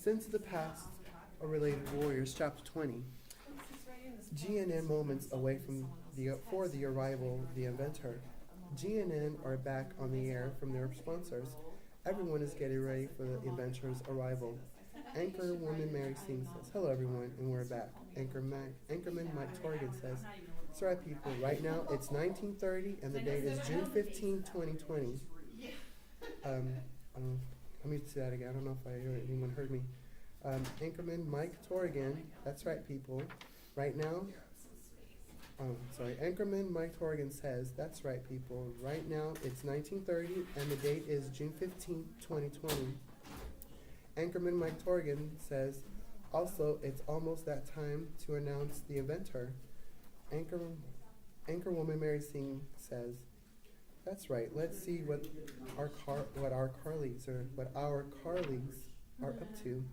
Sins of the Past or Related Warriors, Chapter 20. GNN moments away from for the arrival of the inventor. GNN are back on the air from their sponsors. Everyone is getting ready for the inventor's arrival. Anchor woman Mary Singh says, "Hello everyone, and we're back." Anchorman Mike Torgan says, "That's right, people. Right now it's 19:30, and the date is June 15, 2020." Let me say that again. I don't know if anyone heard me. Anchorman Mike Torgan. That's right, people. Right now. Anchorman Mike Torgan says, "That's right, people. Right now it's 19:30, and the date is June 15, 2020. Anchorman Mike Torgan says, "Also, it's almost that time to announce the inventor." Anchorwoman Mary Singh says, "That's right. Let's see what our colleagues are up to."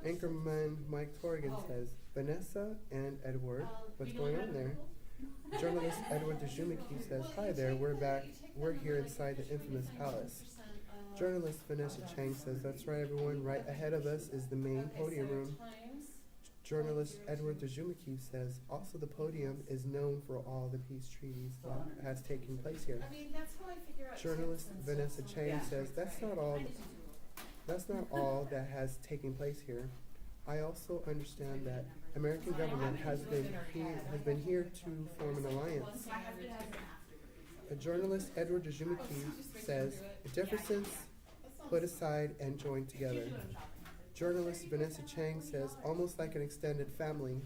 Anchorman Mike Torgan says, "Vanessa and Edward, what's going on there?" Journalist Edward Dejumaki says, "Hi there, we're back. We're here inside the infamous palace." Journalist Vanessa Chang says, "That's right, everyone. Right ahead of us is the main podium room." Journalist Edward Dejumaki says, "Also, the podium is known for all the peace treaties that has taken place here." Journalist Vanessa Chang says, That's not all that has taken place here. I also understand that American government has been here to form an alliance." A journalist Edward Dejumaki says, "Jefferson's put aside and joined together." Journalist Vanessa Chang says, "Almost like an extended family."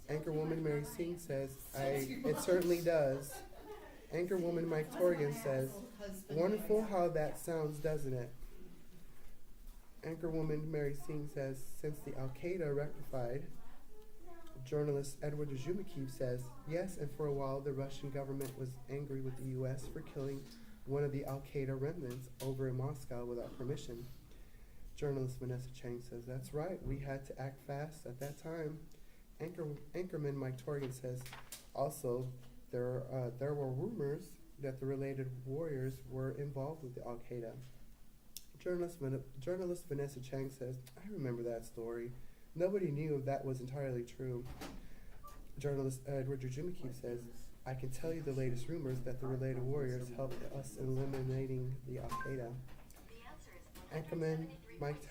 Anchorwoman Mary Singh says, "It certainly does." Anchorwoman Mike Torgan says, "Wonderful how that sounds, doesn't it?" Anchorwoman Mary Singh says, "Since the Al-Qaeda rectified." Journalist Edward Dejumaki says, "Yes, and for a while the Russian government was angry with the U.S. for killing one of the Al-Qaeda remnants over in Moscow without permission." Journalist Vanessa Chang says, "That's right, we had to act fast at that time." Anchorman Mike Torgan says, "Also, there were rumors that the related warriors were involved with the Al-Qaeda." Journalist Vanessa Chang says, "I remember that story. Nobody knew if that was entirely true." Journalist Edward Dejumaki says, "I can tell you the latest rumors that the related warriors helped us in eliminating the Al-Qaeda." Anchorman Mike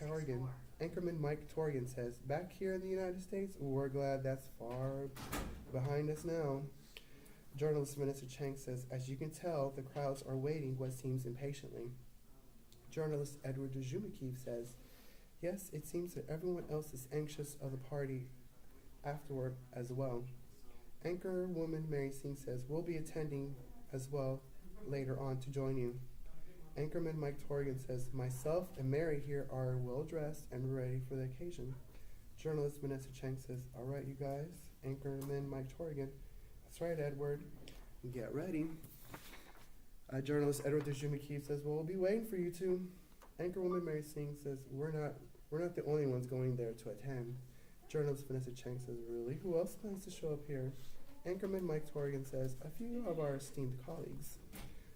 Torgan says, "Back here in the United States, we're glad that's far behind us now." Journalist Vanessa Chang says, "As you can tell, the crowds are waiting what seems impatiently." Journalist Edward Dejumaki says, "Yes, it seems that everyone else is anxious of the party afterward as well." Anchorwoman Mary Singh says, "We'll be attending as well later on to join you." Anchorman Mike Torgan says, "Myself and Mary here are well dressed and ready for the occasion." Journalist Vanessa Chang says, "All right, you guys." Anchorman Mike Torgan, "That's right, Edward. Get ready." Journalist Edward Dejumaki says, "Well, we'll be waiting for you two." Anchorwoman Mary Singh says, We're not the only ones going there to attend." Journalist Vanessa Chang says, "Really? Who else plans to show up here?" Anchorman Mike Torgan says, "A few of our esteemed colleagues."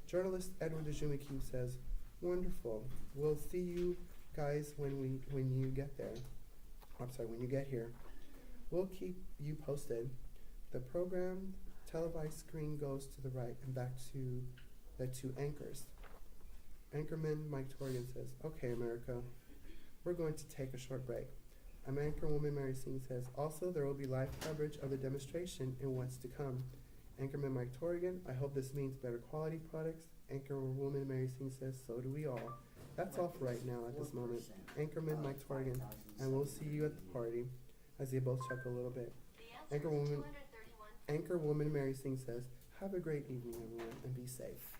Journalist Edward Dejumaki says, "Wonderful. We'll see you guys when you get there. When you get here. We'll keep you posted." The program televised screen goes to the right and back to the two anchors. Anchorman Mike Torgan says, "Okay, America, we're going to take a short break." Anchorwoman Mary Singh says, "Also, there will be live coverage of the demonstration in what's to come." Anchorman Mike Torgan, "I hope this means better quality products." Anchorwoman Mary Singh says, "So do we all." That's all for right now at this moment. Anchorman Mike Torgan, "And we'll see you at the party," as they both chuckle a little bit. Anchorwoman Mary Singh says, "Have a great evening, everyone, and be safe."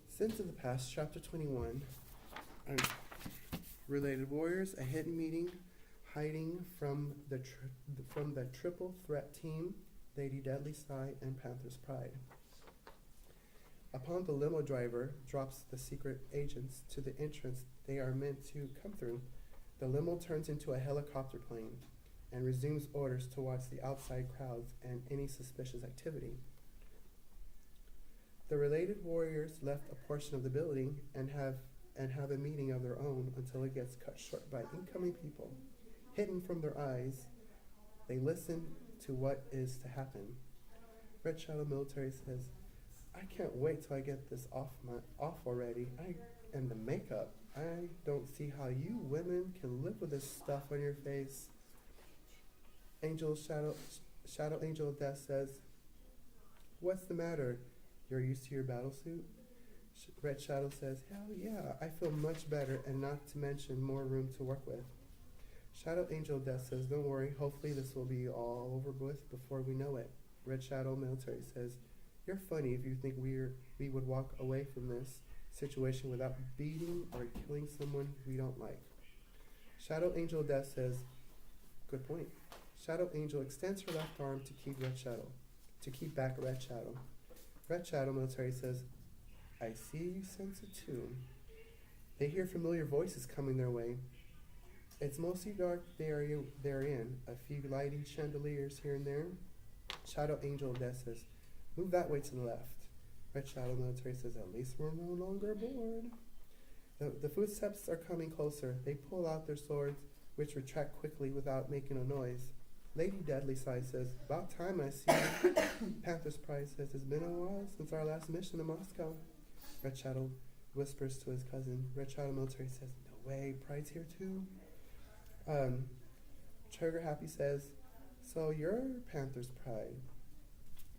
Sins of the Past, Chapter 21. Related Warriors, a hidden meeting hiding from the triple threat team, Lady Deadly Sigh and Panther's Pride. Upon the limo driver drops the secret agents to the entrance they are meant to come through, the limo turns into a helicopter plane and resumes orders to watch the outside crowds and any suspicious activity. The related warriors left a portion of the building and have a meeting of their own until it gets cut short by incoming people. Hidden from their eyes, they listen to what is to happen. Red Shadow Military says, I can't wait till I get this off already. And the makeup. I don't see how you women can live with this stuff on your face. Shadow Angel of Death says, what's the matter? You're used to your battle suit? Red Shadow says, hell yeah, I feel much better and not to mention more room to work with. Shadow Angel of Death says, don't worry, hopefully this will be all over with before we know it. Red Shadow Military says, you're funny if you think we would walk away from this situation without beating or killing someone we don't like. Shadow Angel of Death says, good point. Shadow Angel extends her left arm to keep back Red Shadow. Red Shadow Military says, I see you sense it too. They hear familiar voices coming their way. It's mostly dark they're in, a few lighting chandeliers here and there. Shadow Angel of Death says, move that way to the left. Red Shadow Military says, at least we're no longer bored. The footsteps are coming closer. They pull out their swords, which retract quickly without making a noise. Lady Deadly Side says, about time I see you. Panther's Pride says, it's been a while since our last mission to Moscow. Red Shadow whispers to his cousin. Red Shadow Military says, no way, Pride's here too. Trigger Happy says, so you're Panther's Pride.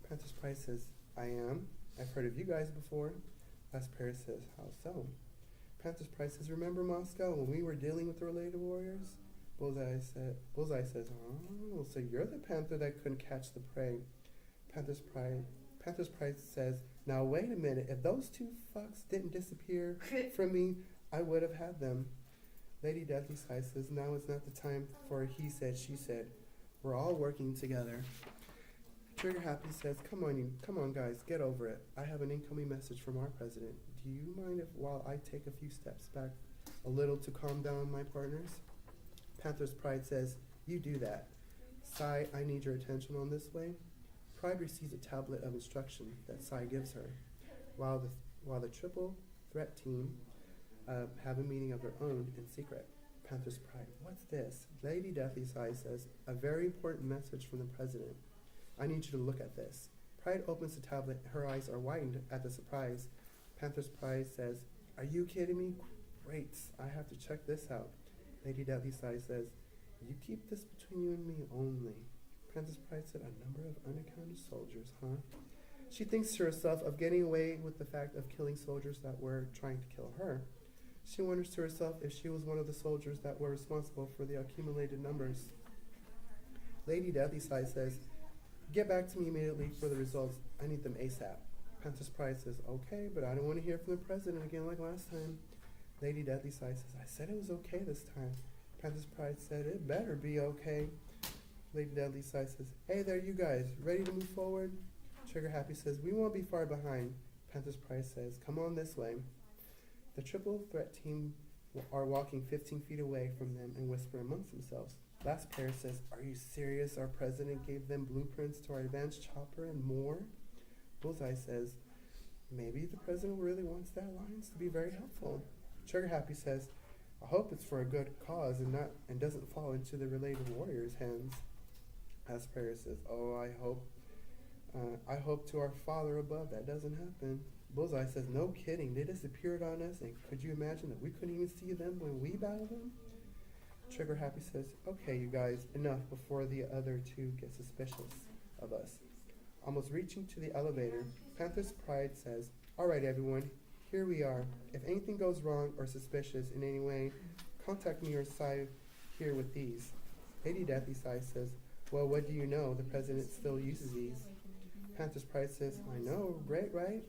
Panther's Pride says, I am. I've heard of you guys before. Last Paris says, how so? Panther's Pride says, remember Moscow when we were dealing with the related warriors? Bullseye says, oh, so you're the panther that couldn't catch the prey. Panther's Pride says, now wait a minute, if those two fucks didn't disappear from me, I would have had them. Lady Deathly Side says, now is not the time for he said, she said. We're all working together. Trigger Happy says, come on guys, get over it. I have an incoming message from our president. Do you mind if while I take a few steps back a little to calm down my partners? Panther's Pride says, you do that. Sai, I need your attention on this way. Pride receives a tablet of instruction that Sai gives her, while the triple threat team have a meeting of their own in secret. Panther's Pride, what's this? Lady Deathly Sai says, a very important message from the president. I need you to look at this. Pride opens the tablet. Her eyes are widened at the surprise. Panther's Pride says, are you kidding me? Great, I have to check this out. Lady Deadly Side says, you keep this between you and me only. Panther's Pride said, a number of unaccounted soldiers, huh? She thinks to herself of getting away with the fact of killing soldiers that were trying to kill her. She wonders to herself if she was one of the soldiers that were responsible for the accumulated numbers. Lady Deadly Side says, get back to me immediately for the results. I need them ASAP. Panther's Pride says, okay, but I don't want to hear from the president again like last time. Lady Deadly Side says, I said it was okay this time. Panther's Pride said, it better be okay. Lady Deadly Side says, hey there you guys, ready to move forward? Trigger Happy says, we won't be far behind. Panther's Pride says, come on this way. The triple threat team are walking 15 feet away from them and whisper amongst themselves. Last pair says, are you serious? Our president gave them blueprints to our advanced chopper and more? Bullseye says, maybe the president really wants that alliance to be very helpful. Trigger Happy says, I hope it's for a good cause and doesn't fall into the related warriors' hands. Asperger says, oh, I hope to our Father above that doesn't happen. Bullseye says, no kidding, they disappeared on us, and could you imagine that we couldn't even see them when we battled them? Trigger Happy says, okay, you guys, enough before the other two get suspicious of us. Almost reaching to the elevator, Panther's Pride says, all right, everyone, here we are. If anything goes wrong or suspicious in any way, contact me or Sai here with these. Lady Deathly Sai says, well, what do you know? The president still uses these. Panther's Pride says, I know, great, right?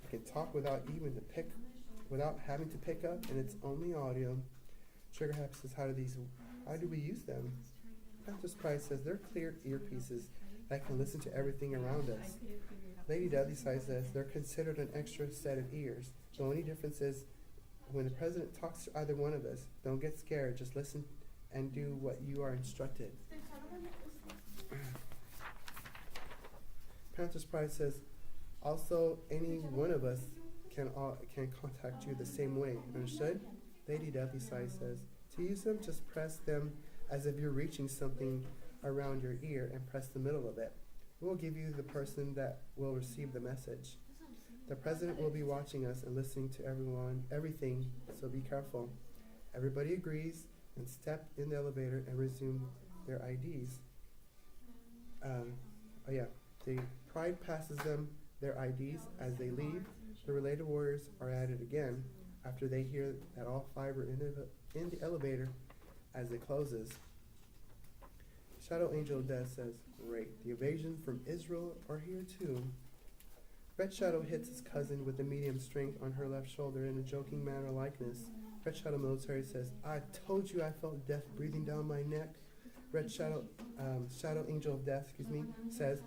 I can talk without having to pick up, and it's only audio. Trigger Happy says, how do we use them? Panther's Pride says, they're clear earpieces that can listen to everything around us. Lady Deadly Side says, they're considered an extra set of ears. The only difference is when the president talks to either one of us, don't get scared, just listen and do what you are instructed. Panther's Pride says, Also, any one of us can contact you the same way. Understood? Lady Deathly says, to use them, just press them as if you're reaching something around your ear and press the middle of it. We'll give you the person that will receive the message. The president will be watching us and listening to everything, so be careful. Everybody agrees and step in the elevator and resume their IDs. The pride passes them their IDs as they leave. The related warriors are added again after they hear that all 5 are in the elevator as it closes. Shadow Angel of Death says, great, the invasion from Israel are here too. Red Shadow hits his cousin with a medium strength on her left shoulder in a joking manner likeness. Red Shadow Military says, I told you I felt death breathing down my neck. Red Shadow, Shadow Angel of Death, says,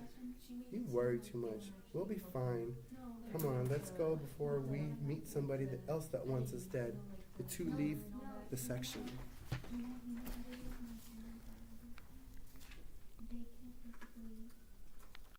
you worry too much. We'll be fine. Come on, let's go before we meet somebody else that wants us dead. The two leave the section.